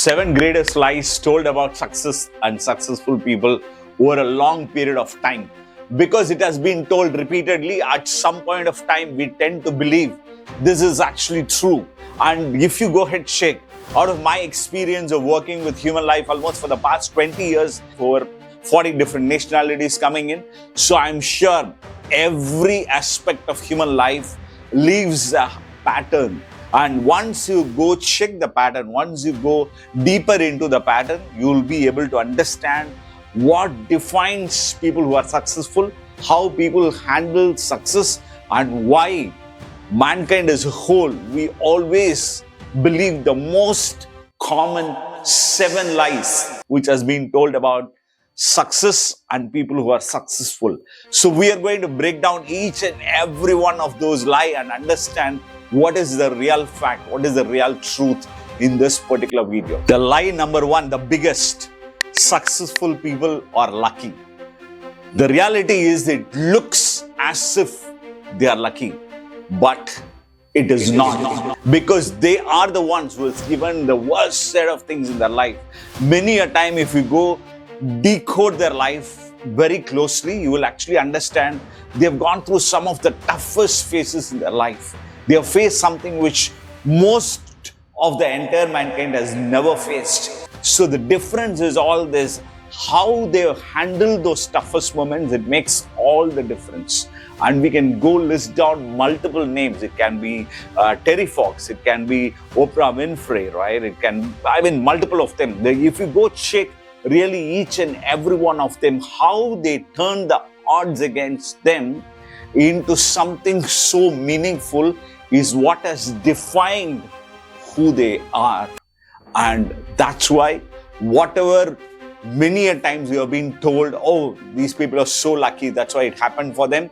7 greatest lies told about success and successful people over a long period of time. Because it has been told repeatedly, at some point of time, we tend to believe this is actually true. And if you go ahead, check, out of my experience of working with human life almost for the past 20 years, over 40 different nationalities coming in. So I'm sure every aspect of human life leaves a pattern. And once you go check the pattern, once you go deeper into the pattern, you'll be able to understand what defines people who are successful, how people handle success, and why mankind as a whole, we always believe the most common 7 lies which has been told about success and people who are successful. So we are going to break down each and every one of those lies and understand what is the real fact, what is the real truth in this particular video. The lie number 1, the biggest: successful people are lucky. The reality is it looks as if they are lucky, but it is not, because they are the ones who is given the worst set of things in their life. Many a time, if you go decode their life very closely, you will actually understand they have gone through some of the toughest phases in their life. They have faced something which most of the entire mankind has never faced. So the difference is all this: how they have handled those toughest moments. It makes all the difference. And we can go list down multiple names. It can be Terry Fox, it can be Oprah Winfrey, right? It can, multiple of them. If you go check really each and every one of them, how they turn the odds against them into something so meaningful is what has defined who they are. And that's why whatever many a times you have been told, oh, these people are so lucky, that's why it happened for them,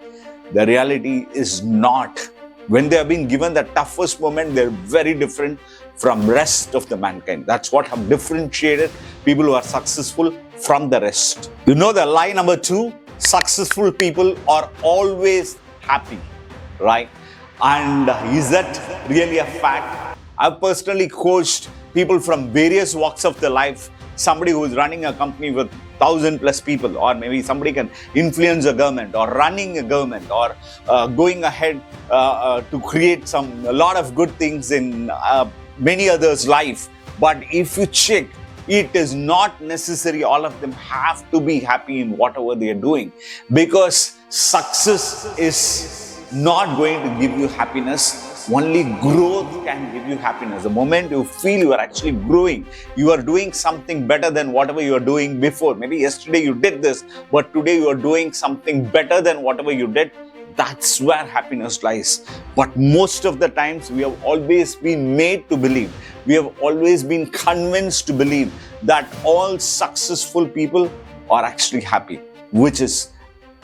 the reality is not. When they have been given the toughest moment, they're very different from rest of the mankind. That's what have differentiated people who are successful from the rest. You know the lie number 2, successful people are always happy, right? And is that really a fact? I've personally coached people from various walks of their life. Somebody who is running a company with 1,000+ people, or maybe somebody can influence a government, or running a government, or going ahead to create a lot of good things in many others' life. But if you check, it is not necessary all of them have to be happy in whatever they are doing, because success is not going to give you happiness. Only growth can give you happiness. The moment you feel you are actually growing, you are doing something better than whatever you are doing before. Maybe yesterday you did this, but today you are doing something better than whatever you did. That's where happiness lies. But most of the times we have always been made to believe, we have always been convinced to believe that all successful people are actually happy, which is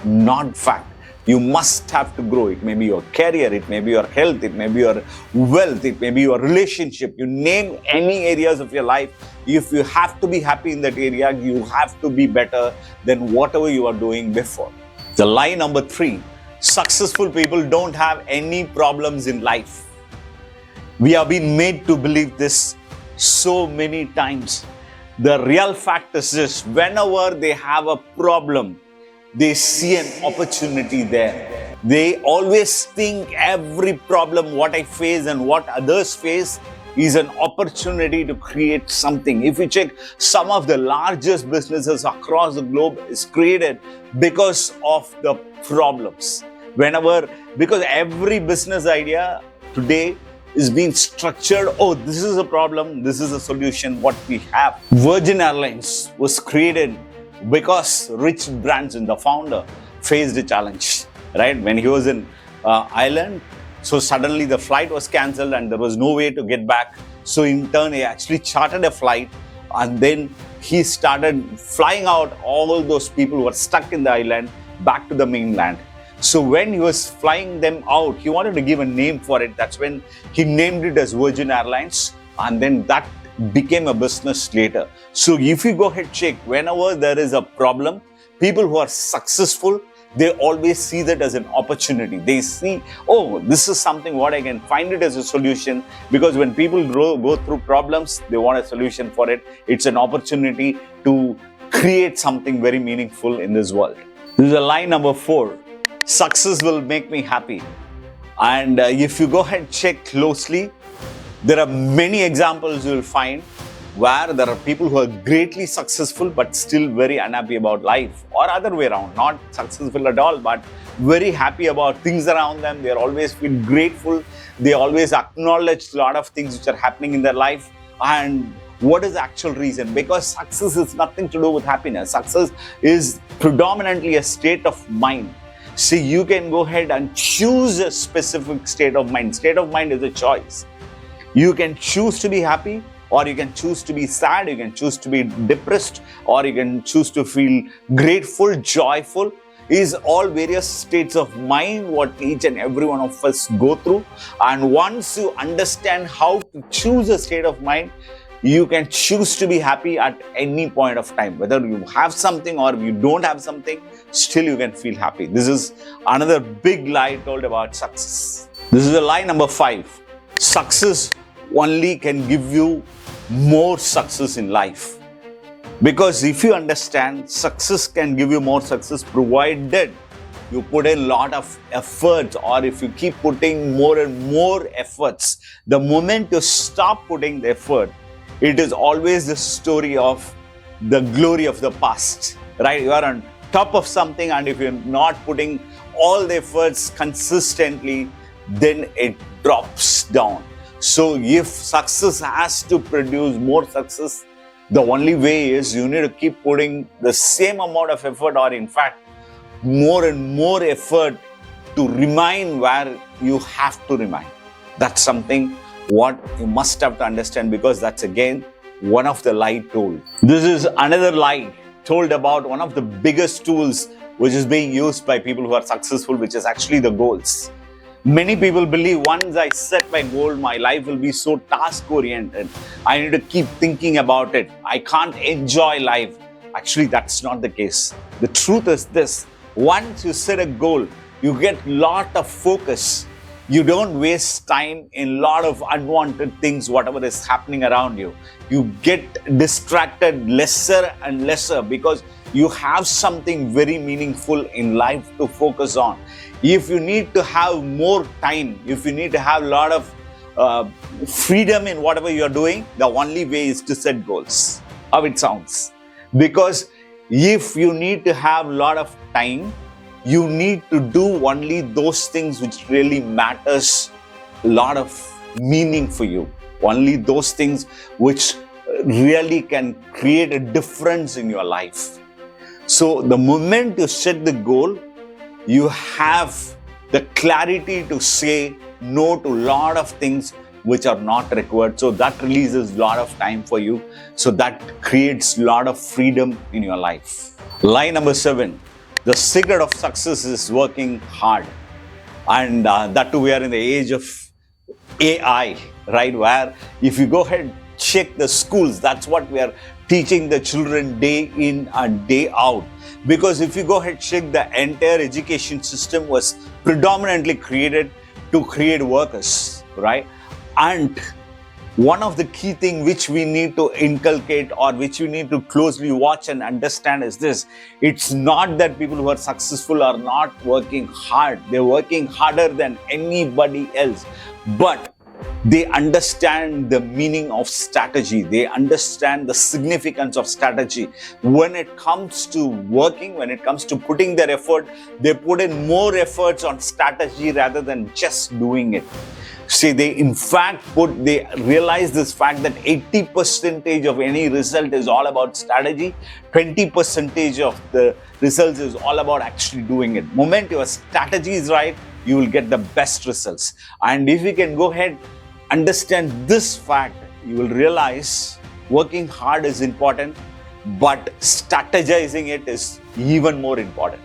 not fact. You must have to grow. It may be your career, it may be your health, it may be your wealth, it may be your relationship. You name any areas of your life. If you have to be happy in that area, you have to be better than whatever you are doing before. The lie number 3, successful people don't have any problems in life. We have been made to believe this so many times. The real fact is this: whenever they have a problem, they see an opportunity there. They always think every problem, what I face and what others face, is an opportunity to create something. If you check, some of the largest businesses across the globe is created because of the problems. Because every business idea today is being structured, oh, this is a problem, this is a solution, what we have. Virgin Airlines was created because Rich Branson, the founder, faced a challenge, right? When he was in Ireland, so suddenly the flight was cancelled and there was no way to get back. So in turn, he actually chartered a flight, and then he started flying out all those people who were stuck in the island back to the mainland. So when he was flying them out, he wanted to give a name for it. That's when he named it as Virgin Airlines, and then that became a business later. So if you go ahead check, whenever there is a problem, people who are successful, They always see that as an opportunity. They see, oh, this is something what I can find it as a solution, because when people go through problems, they want a solution for it. It's an opportunity to create something very meaningful in this world. This is a line number 4. Success will make me happy. And if you go ahead and check closely, there are many examples you will find where there are people who are greatly successful but still very unhappy about life, or other way around, not successful at all but very happy about things around them. They always feel grateful. They always acknowledge a lot of things which are happening in their life. And what is the actual reason? Because success is nothing to do with happiness. Success is predominantly a state of mind. See, you can go ahead and choose a specific state of mind. State of mind is a choice. You can choose to be happy, or you can choose to be sad, you can choose to be depressed, or you can choose to feel grateful, joyful. Is all various states of mind what each and every one of us go through. And once you understand how to choose a state of mind, you can choose to be happy at any point of time. Whether you have something or you don't have something, still you can feel happy. This is another big lie told about success. This is a lie number 5. Success only can give you more success in life. Because if you understand, success can give you more success provided you put in a lot of efforts, or if you keep putting more and more efforts. The moment you stop putting the effort, it is always the story of the glory of the past, right? You are on top of something, and if you're not putting all the efforts consistently, then it drops down. So if success has to produce more success, the only way is you need to keep putting the same amount of effort, or in fact, more and more effort to remain where you have to remain. That's something what you must have to understand, because that's again one of the lie told. This is another lie told about one of the biggest tools which is being used by people who are successful, which is actually the goals. Many people believe once I set my goal, my life will be so task-oriented. I need to keep thinking about it. I can't enjoy life. Actually, that's not the case. The truth is this. Once you set a goal, you get a lot of focus. You don't waste time in a lot of unwanted things, whatever is happening around you. You get distracted lesser and lesser because you have something very meaningful in life to focus on. If you need to have more time, if you need to have a lot of freedom in whatever you're doing, the only way is to set goals. How it sounds. Because if you need to have a lot of time, you need to do only those things which really matters a lot of meaning for you. Only those things which really can create a difference in your life. So the moment you set the goal, you have the clarity to say no to a lot of things which are not required. So that releases a lot of time for you. So that creates a lot of freedom in your life. Lie number 7. The secret of success is working hard. And that too, we are in the age of AI, right? Where if you go ahead, check the schools, that's what we are teaching the children day in and day out. Because if you go ahead, check, the entire education system was predominantly created to create workers, right? And one of the key things which we need to inculcate, or which we need to closely watch and understand, is this. It's not that people who are successful are not working hard. They're working harder than anybody else. But they understand the meaning of strategy. They understand the significance of strategy. When it comes to working, when it comes to putting their effort, they put in more efforts on strategy rather than just doing it. See, they realize this fact that 80% of any result is all about strategy. 20% of the results is all about actually doing it. Moment your strategy is right, you will get the best results. And if you can go ahead, understand this fact, you will realize working hard is important, but strategizing it is even more important.